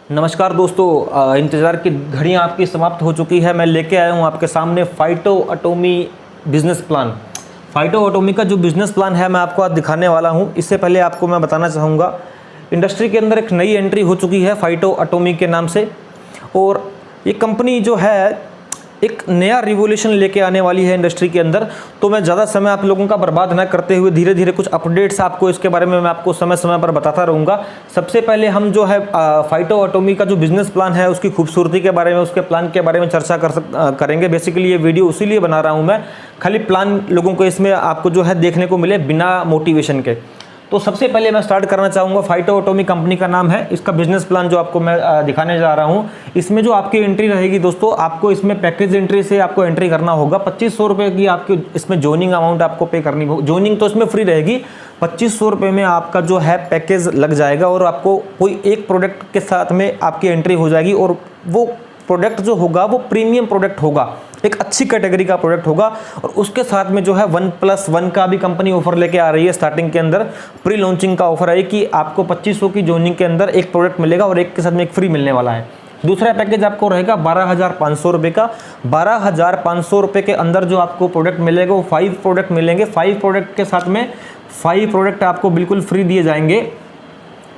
नमस्कार दोस्तों, इंतज़ार की घड़ियाँ आपकी समाप्त हो चुकी है। मैं लेके आया हूँ आपके सामने फाइटो एटॉमी बिज़नेस प्लान। फाइटो एटॉमी का जो बिज़नेस प्लान है मैं आपको आज दिखाने वाला हूँ। इससे पहले आपको मैं बताना चाहूँगा, इंडस्ट्री के अंदर एक नई एंट्री हो चुकी है फाइटो एटॉमी के नाम से, और ये कंपनी जो है एक नया रिवोल्यूशन लेके आने वाली है इंडस्ट्री के अंदर। तो मैं ज़्यादा समय आप लोगों का बर्बाद ना करते हुए धीरे धीरे कुछ अपडेट्स आपको इसके बारे में मैं आपको समय समय पर बताता रहूँगा। सबसे पहले हम जो है फाइटो एटॉमी का जो बिज़नेस प्लान है उसकी खूबसूरती के बारे में, उसके प्लान के बारे में चर्चा करेंगे। बेसिकली ये वीडियो उसीलिए बना रहा हूँ मैं, खाली प्लान लोगों को इसमें आपको जो है देखने को मिले बिना मोटिवेशन के। तो सबसे पहले मैं स्टार्ट करना चाहूँगा, फाइटो एटॉमी कंपनी का नाम है, इसका बिजनेस प्लान जो आपको मैं दिखाने जा रहा हूँ। इसमें जो आपकी एंट्री रहेगी दोस्तों, आपको इसमें पैकेज एंट्री से आपको एंट्री करना होगा। 2500 रुपये की आपकी इसमें ज्वाइनिंग अमाउंट आपको पे करनी होगी। ज्वाइनिंग तो इसमें फ्री रहेगी। 2500 रुपये में आपका जो है पैकेज लग जाएगा और आपको कोई एक प्रोडक्ट के साथ में आपकी एंट्री हो जाएगी, और वो प्रोडक्ट जो होगा वो प्रीमियम प्रोडक्ट होगा, एक अच्छी कैटेगरी का प्रोडक्ट होगा। और उसके साथ में जो है 1+1 का भी कंपनी ऑफर लेके आ रही है। स्टार्टिंग के अंदर प्री लॉन्चिंग का ऑफर है कि आपको 2500 की ज्वाइनिंग के अंदर एक प्रोडक्ट मिलेगा और एक के साथ में एक फ्री मिलने वाला है। दूसरा पैकेज आपको रहेगा 12,500 रुपये का। 12,500 रुपये के अंदर जो आपको प्रोडक्ट मिलेगा वो 5 प्रोडक्ट मिलेंगे। 5 प्रोडक्ट के साथ में 5 प्रोडक्ट आपको बिल्कुल फ्री दिए जाएंगे।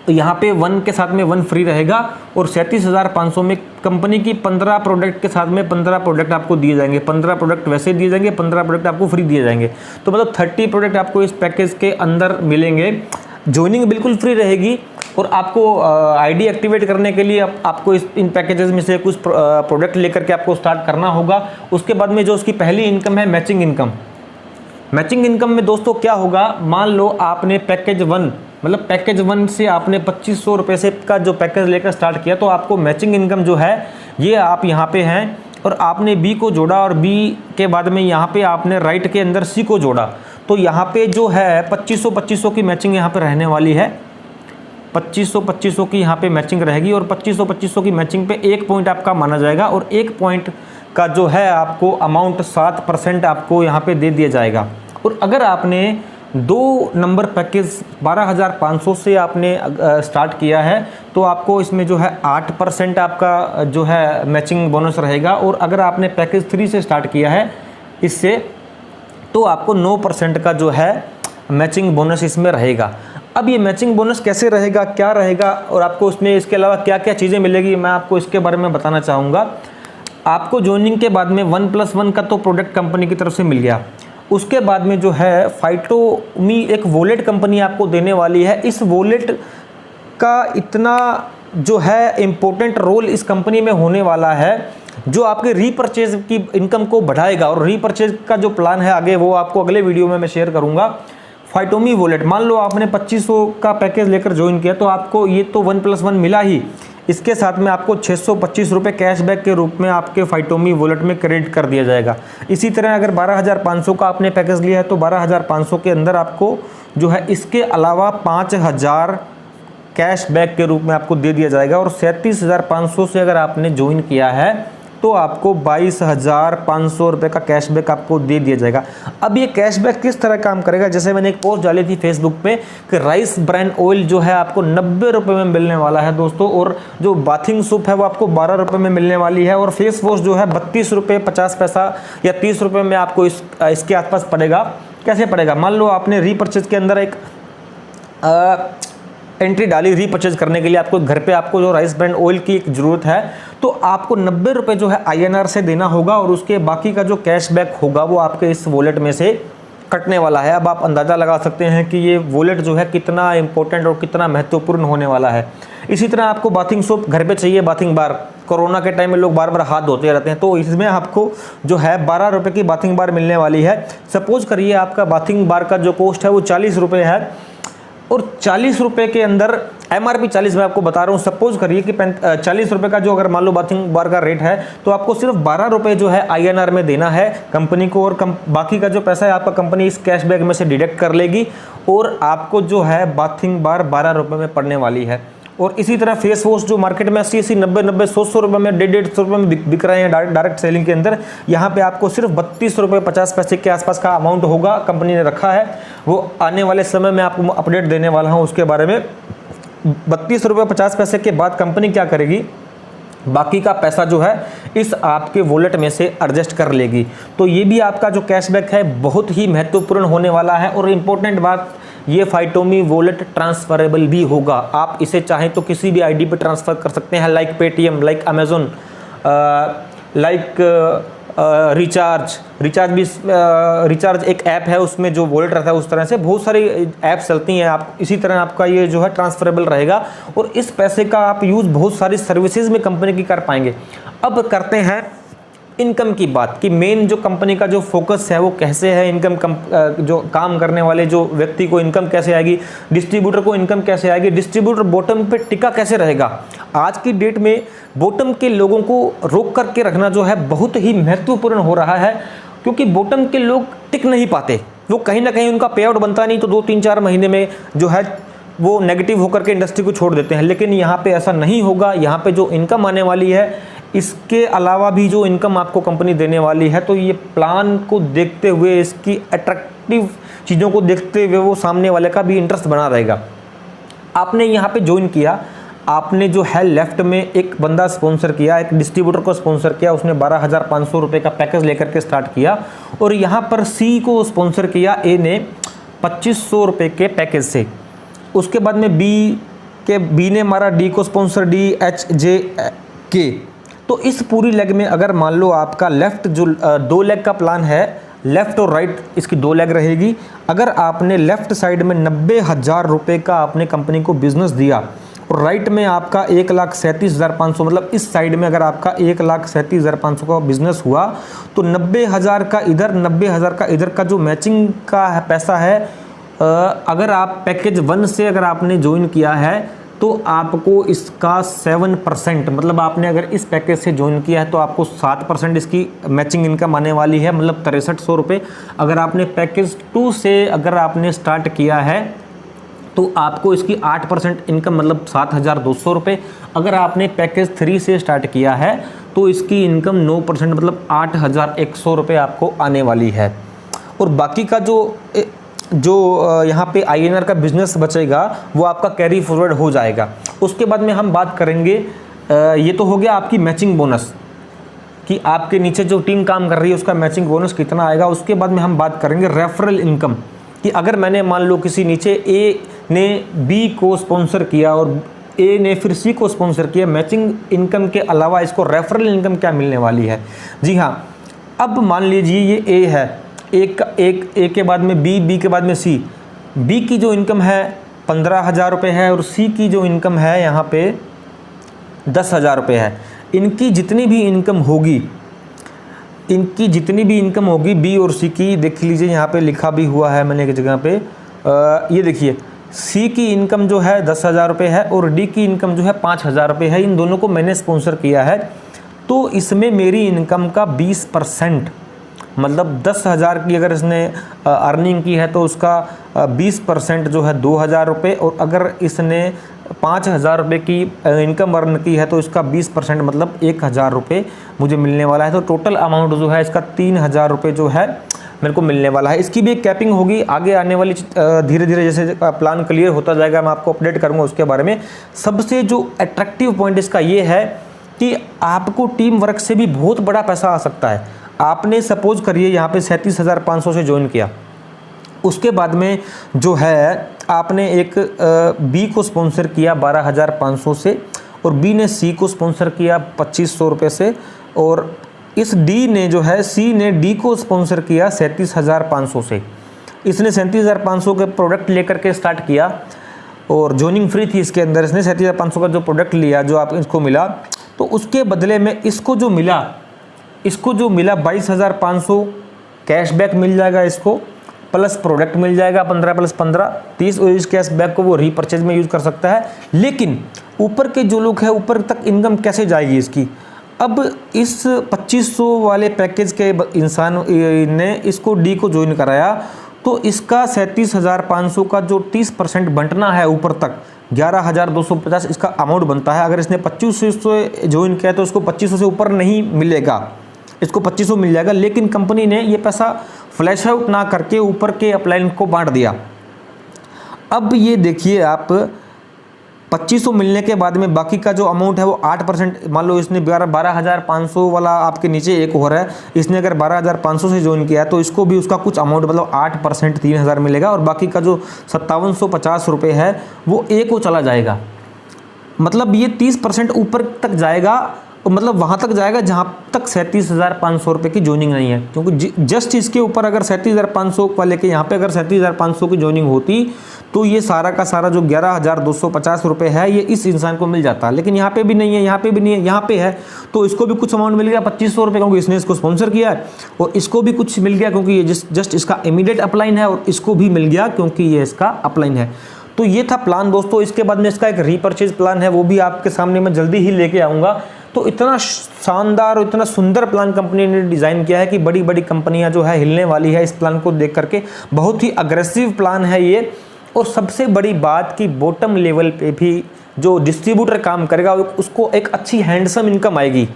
तो यहाँ पे 1 के साथ में 1 फ्री रहेगा, और 37,500 में कंपनी की 15 प्रोडक्ट के साथ में 15 प्रोडक्ट आपको दिए जाएंगे। 15 प्रोडक्ट वैसे दिए जाएंगे, 15 प्रोडक्ट आपको फ्री दिए जाएंगे। तो मतलब 30 प्रोडक्ट आपको इस पैकेज के अंदर मिलेंगे। ज्वाइनिंग बिल्कुल फ्री रहेगी, और आपको आईडी एक्टिवेट करने के लिए आपको इन पैकेजेस में से कुछ प्रोडक्ट लेकर के आपको स्टार्ट करना होगा। उसके बाद में जो उसकी पहली इनकम है मैचिंग इनकम। मैचिंग इनकम में दोस्तों क्या होगा, मान लो आपने पैकेज 1 मतलब पैकेज 1 से आपने 2500 रुपये से का जो पैकेज लेकर स्टार्ट किया, तो आपको मैचिंग इनकम जो है ये आप यहाँ पे हैं, और आपने बी को जोड़ा, और बी के बाद में यहाँ पे आपने राइट के अंदर सी को जोड़ा। तो यहाँ पे जो है 2500 की मैचिंग यहाँ पे रहने वाली है। 2500 की यहाँ पे मैचिंग रहेगी, और 2500 की मैचिंग पे 1 पॉइंट आपका माना जाएगा, और 1 पॉइंट का जो है आपको अमाउंट 7% आपको यहाँ पे दे दिया जाएगा। और अगर आपने 2 नंबर पैकेज 12,500 से आपने स्टार्ट किया है, तो आपको इसमें जो है 8% आपका जो है मैचिंग बोनस रहेगा। और अगर आपने पैकेज 3 से स्टार्ट किया है इससे, तो आपको 9% का जो है मैचिंग बोनस इसमें रहेगा। अब ये मैचिंग बोनस कैसे रहेगा, क्या रहेगा, और आपको उसमें इसके अलावा क्या क्या चीज़ें मिलेगी, मैं आपको इसके बारे में बताना चाहूँगा। आपको ज्वाइनिंग के बाद में 1+1 का तो प्रोडक्ट कंपनी की तरफ से मिल गया। उसके बाद में जो है फाइटोमी एक वॉलेट कंपनी आपको देने वाली है। इस वॉलेट का इतना जो है इम्पोर्टेंट रोल इस कंपनी में होने वाला है, जो आपके रीपरचेज की इनकम को बढ़ाएगा। और रीपरचेज का जो प्लान है आगे, वो आपको अगले वीडियो में मैं शेयर करूंगा। फाइटोमी वॉलेट, मान लो आपने 2500 का पैकेज लेकर ज्वाइन किया, तो आपको ये तो 1+1 मिला ही, इसके साथ में आपको 625 रुपये कैशबैक के रूप में आपके फाइटोमी वॉलेट में क्रेडिट कर दिया जाएगा। इसी तरह अगर 12,500 का आपने पैकेज लिया है, तो 12,500 के अंदर आपको जो है इसके अलावा 5,000 कैशबैक के रूप में आपको दे दिया जाएगा। और 37,500 से अगर आपने ज्वाइन किया है, तो आपको 22,500 रुपये का कैशबैक आपको दे दिया जाएगा। अब ये कैशबैक किस तरह काम करेगा, जैसे मैंने एक पोस्ट डाली थी फेसबुक पे कि राइस ब्रांड ऑयल जो है आपको 90 रुपये में मिलने वाला है दोस्तों, और जो बाथिंग सूप है वो आपको 12 रुपये में मिलने वाली है, और फेस वॉश जो है 32 रुपये 50 पैसा या 30 रुपये में आपको इसके आसपास पड़ेगा। कैसे पड़ेगा, मान लो आपने रीपरचेज के अंदर एक एंट्री डाली रीपरचेज करने के लिए, आपको घर पे आपको जो राइस ब्रांड ऑयल की एक ज़रूरत है, तो आपको 90 रुपये जो है INR से देना होगा, और उसके बाकी का जो कैशबैक होगा वो आपके इस वॉलेट में से कटने वाला है। अब आप अंदाज़ा लगा सकते हैं कि ये वॉलेट जो है कितना इंपॉर्टेंट और कितना महत्वपूर्ण होने वाला है। इसी तरह आपको बाथिंग सोप घर पे चाहिए, बाथिंग बार, कोरोना के टाइम में लोग बार बार हाथ धोते रहते हैं, तो इसमें आपको जो है 12 रुपये की बाथिंग बार मिलने वाली है। सपोज करिए आपका बाथिंग बार का जो कॉस्ट है वो 40 रुपये है, और 40 रुपये के अंदर MRP 40 मैं आपको बता रहा हूँ। सपोज करिए कि 40 रुपये का जो अगर मान लो बाथिंग बार का रेट है, तो आपको सिर्फ 12 रुपये जो है INR में देना है कंपनी को, और बाकी का जो पैसा है आपका कंपनी इस कैशबैक में से डिडक्ट कर लेगी, और आपको जो है बाथिंग बार 12 रुपये में पड़ने वाली है। और इसी तरह फेस वॉश जो मार्केट में 80-80, 90-90, 100-100 रुपये में, 150-150 रुपये में बिक रहे हैं डायरेक्ट सेलिंग के अंदर, यहाँ पे आपको सिर्फ 32 रुपये 50 पैसे के आसपास का अमाउंट होगा, कंपनी ने रखा है। वो आने वाले समय में आपको अपडेट देने वाला हूँ उसके बारे में। ₹32.50 के बाद कंपनी क्या करेगी, बाकी का पैसा जो है इस आपके वॉलेट में से एडजस्ट कर लेगी। तो ये भी आपका जो कैशबैक है बहुत ही महत्वपूर्ण होने वाला है। और इम्पोर्टेंट बात, ये फाइटोमी वॉलेट ट्रांसफरेबल भी होगा। आप इसे चाहें तो किसी भी आईडी पे ट्रांसफ़र कर सकते हैं, like Paytm, like Amazon, like recharge एक ऐप है, उसमें जो वॉलेट रहता है उस तरह से बहुत सारी ऐप्स चलती हैं। आप इसी तरह आपका ये जो है ट्रांसफरेबल रहेगा और इस पैसे का आप यूज़ बहुत सारी सर्विसेज में कंपनी की कर पाएंगे। अब करते हैं इनकम की बात कि मेन जो कंपनी का जो फोकस है वो कैसे है, जो काम करने वाले जो व्यक्ति को इनकम कैसे आएगी, डिस्ट्रीब्यूटर को इनकम कैसे आएगी, डिस्ट्रीब्यूटर बॉटम पे टिका कैसे रहेगा। आज की डेट में बॉटम के लोगों को रोक करके रखना जो है बहुत ही महत्वपूर्ण हो रहा है, क्योंकि बॉटम के लोग टिक नहीं पाते। वो कहीं ना कहीं उनका पे आउट बनता नहीं तो 2-3-4 महीने में जो है वो नेगेटिव होकर के इंडस्ट्री को छोड़ देते हैं। लेकिन यहाँ पे ऐसा नहीं होगा। यहाँ पे जो इनकम आने वाली है, इसके अलावा भी जो इनकम आपको कंपनी देने वाली है, तो ये प्लान को देखते हुए, इसकी अट्रैक्टिव चीज़ों को देखते हुए वो सामने वाले का भी इंटरेस्ट बना रहेगा। आपने यहाँ पे ज्वाइन किया, आपने जो है लेफ्ट में एक बंदा स्पॉन्सर किया, एक डिस्ट्रीब्यूटर को स्पॉन्सर किया, उसने 12,500 रुपये का पैकेज लेकर के स्टार्ट किया। और यहाँ पर सी को स्पॉन्सर किया ए ने 2500 रुपये के पैकेज से। उसके बाद में बी ने मारा डी को स्पॉन्सर, डी एच जे के। तो इस पूरी लेग में अगर मान लो आपका लेफ्ट जो 2 लेग का प्लान है, लेफ़्ट और राइट इसकी 2 लेग रहेगी। अगर आपने लेफ़्ट साइड में 90,000 रुपये का आपने कंपनी को बिजनेस दिया और राइट में आपका 1,37,500, मतलब इस साइड में अगर आपका 1,37,500 का बिजनेस हुआ तो 90,000 का इधर, 90,000 का इधर का जो मैचिंग का पैसा है, अगर आप पैकेज 1 से अगर आपने ज्वाइन किया है तो आपको इसका 7%, मतलब आपने अगर इस पैकेज से ज्वाइन किया है तो आपको 7% इसकी मैचिंग इनकम आने वाली है, मतलब 6300 रुपये। अगर आपने पैकेज 2 से अगर आपने स्टार्ट किया है तो आपको इसकी 8% इनकम, मतलब 7,200 रुपये। अगर आपने पैकेज 3 से स्टार्ट किया है तो इसकी इनकम 9%, मतलब 8,100 रुपये आपको आने वाली है। और बाकी का जो यहाँ पे INR का बिजनेस बचेगा वो आपका कैरी फॉरवर्ड हो जाएगा। उसके बाद में हम बात करेंगे, ये तो हो गया आपकी मैचिंग बोनस कि आपके नीचे जो टीम काम कर रही है उसका मैचिंग बोनस कितना आएगा। उसके बाद में हम बात करेंगे रेफरल इनकम कि अगर मैंने मान लो किसी नीचे ए ने बी को स्पॉन्सर किया और ए ने फिर सी को स्पॉन्सर किया, मैचिंग इनकम के अलावा इसको रेफरल इनकम क्या मिलने वाली है। जी हाँ, अब मान लीजिए ये ए है, ए के बाद में बी के बाद में सी। बी की जो इनकम है 15,000 रुपये है और सी की जो इनकम है यहाँ पे 10,000 रुपये है। इनकी जितनी भी इनकम होगी बी और सी की, देख लीजिए यहाँ पे लिखा भी हुआ है मैंने एक जगह पे, ये देखिए सी की इनकम जो है 10,000 रुपये है और डी की इनकम जो है 5,000 रुपये है। इन दोनों को मैंने स्पॉन्सर किया है तो इसमें मेरी इनकम का 20%, मतलब 10,000 की अगर इसने अर्निंग की है तो उसका 20% जो है 2,000 रुपये, और अगर इसने 5,000 रुपये की इनकम अर्न की है तो इसका 20% मतलब 1,000 रुपये मुझे मिलने वाला है। तो टोटल अमाउंट जो है इसका 3,000 रुपये जो है मेरे को मिलने वाला है। इसकी भी एक कैपिंग होगी आगे आने वाली, धीरे धीरे जैसे प्लान क्लियर होता जाएगा मैं आपको अपडेट करूँगा उसके बारे में। सबसे जो अट्रैक्टिव पॉइंट इसका ये है कि आपको टीम वर्क से भी बहुत बड़ा पैसा आ सकता है। आपने सपोज करिए यहाँ पे 37,500 से ज्वाइन किया, उसके बाद में जो है आपने एक बी को स्पॉन्सर किया 12,500 से और बी ने सी को स्पॉन्सर किया 2,500 रुपये से, और इस डी ने जो है सी ने डी को स्पॉन्सर किया 37,500 से। इसने 37,500 के प्रोडक्ट लेकर के स्टार्ट किया और ज्वाइनिंग फ्री थी इसके अंदर। इसने 37,500 का जो प्रोडक्ट लिया, जो आप इसको मिला, तो उसके बदले में इसको जो मिला 22,500 कैशबैक मिल जाएगा इसको, प्लस प्रोडक्ट मिल जाएगा 15 + 15 30, और इस कैशबैक को वो रीपरचेज में यूज़ कर सकता है। लेकिन ऊपर के जो लोग हैं ऊपर तक इनकम कैसे जाएगी इसकी। अब इस 2,500 वाले पैकेज के इंसान ने इसको डी को ज्वाइन कराया तो इसका 37,500 का जो 30% बंटना है ऊपर तक 11,250 इसका अमाउंट बनता है। अगर इसने 2,500 से ज्वाइन किया तो इसको 2,500 से ऊपर नहीं मिलेगा, इसको 2,500 मिल जाएगा। लेकिन कंपनी ने ये पैसा फ्लैश आउट ना करके ऊपर के अपलाइन को बांट दिया। अब ये देखिए आप, 2500 मिलने के बाद में बाकी का जो अमाउंट है वो 8%, मान लो इसने 12,500 वाला आपके नीचे एक हो रहा है, इसने अगर 12,500 से ज्वाइन किया है तो इसको भी उसका कुछ अमाउंट मतलब 8% 3,000 मिलेगा, और बाकी का जो 5750 रुपये है वो ए को चला जाएगा। मतलब ये 30% ऊपर तक जाएगा, मतलब वहाँ तक जाएगा जहाँ तक 37,500 रुपये की ज्वाइनिंग नहीं है, क्योंकि जस्ट इसके ऊपर अगर 37,500 वाले के यहाँ पे अगर 37,500 की ज्वाइनिंग होती तो ये सारा का सारा जो 11,250 रुपये है ये इस इंसान को मिल जाता। लेकिन यहाँ पे भी नहीं है, यहाँ पे भी नहीं है, यहाँ पे है, तो इसको भी कुछ अमाउंट मिल गया 2500 रुपये, क्योंकि इसने इसको स्पॉन्सर किया है, और इसको भी कुछ मिल गया क्योंकि ये जस्ट इसका इमीडिएट अपलाइन है, और इसको भी मिल गया क्योंकि ये इसका अपलाइन है। तो ये था प्लान दोस्तों। इसके बाद में इसका एक रीपर्चेज प्लान है, वो भी आपके सामने मैं जल्दी ही लेके आऊँगा। तो इतना शानदार और इतना सुंदर प्लान कंपनी ने डिज़ाइन किया है कि बड़ी बड़ी कंपनियां जो है हिलने वाली है इस प्लान को देख करके। बहुत ही अग्रेसिव प्लान है ये, और सबसे बड़ी बात कि बॉटम लेवल पे भी जो डिस्ट्रीब्यूटर काम करेगा उसको एक अच्छी हैंडसम इनकम आएगी।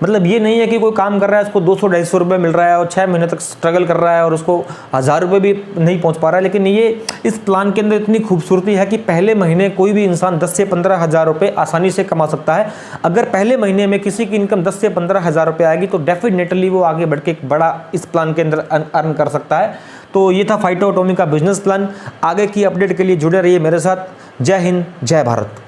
मतलब ये नहीं है कि कोई काम कर रहा है उसको 200-250 रुपये मिल रहा है और 6 महीने तक स्ट्रगल कर रहा है और उसको 1000 रुपये भी नहीं पहुंच पा रहा है। लेकिन ये इस प्लान के अंदर इतनी खूबसूरती है कि पहले महीने कोई भी इंसान 10 से 15 हज़ार रुपये आसानी से कमा सकता है। अगर पहले महीने में किसी की इनकम 10 से 15 हज़ार रुपये आएगी तो डेफिनेटली वो आगे बढ़ के एक बड़ा इस प्लान के अंदर अर्न कर सकता है। तो ये था फाइटो एटॉमी का बिजनेस प्लान। आगे की अपडेट के लिए जुड़े रहिए मेरे साथ। जय हिंद, जय भारत।